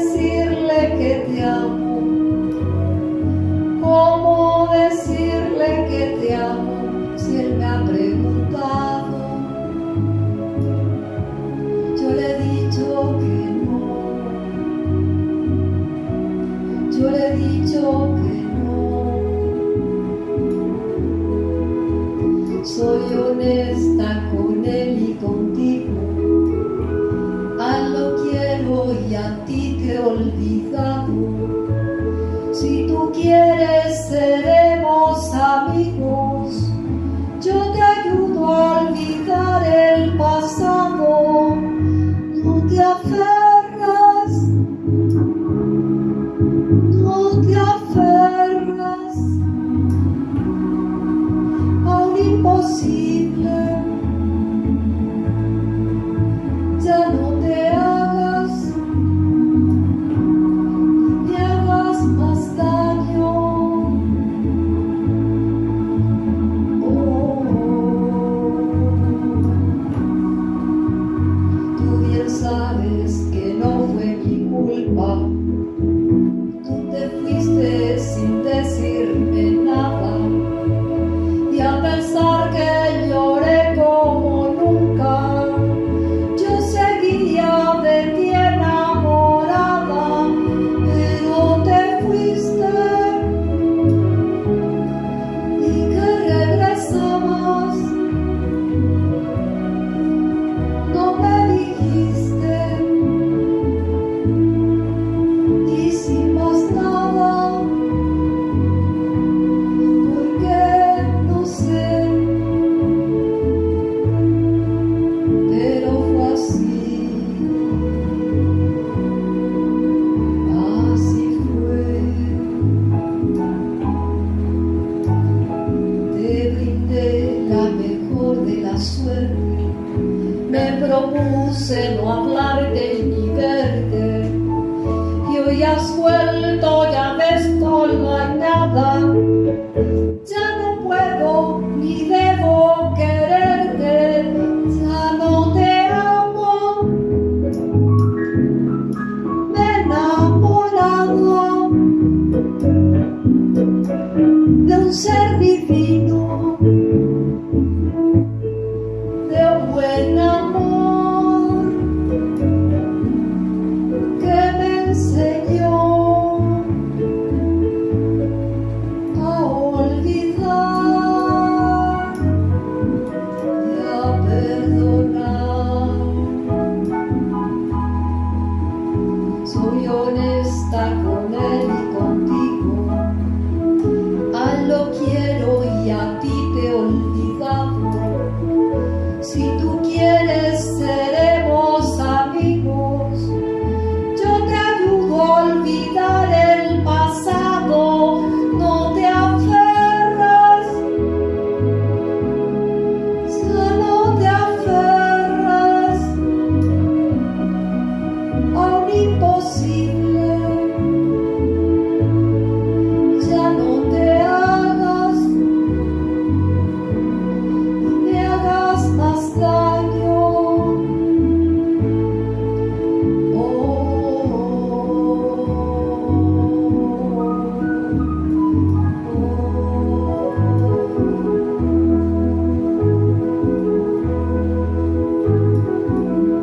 decirle que te amo? ¿Cómo decirle que te amo si él me ha preguntado? Yo le he dicho que no. Yo le he dicho que no. Soy honesta con él y contigo. A él lo quiero y a ti te he olvidado. Si tú quieres seremos amigos. Yo te ayudo a olvidar el pasado. No te aferras. No te aferras a un imposible. Ya no te hagas, ni me hagas más daño. Oh, tú bien sabes que no fue mi culpa. Tú te fuiste sin decirme nada, y a pesar que lloré como nunca, yo seguía de ti enamorada, pero te fuiste y que regresabas. No me dijiste, y sin más nada, porque no sé, pero fue así, así fue. Te brindé la mejor de la suerte, me propuse no hablarte ni verte, y hoy has vuelto, ya ves, no hay nada. Ya no puedo ni debo quererte, ya no te amo. Me he enamorado de un ser divino, de un buen amor que me enseñó a olvidar y a perdonar. Soy honesta con él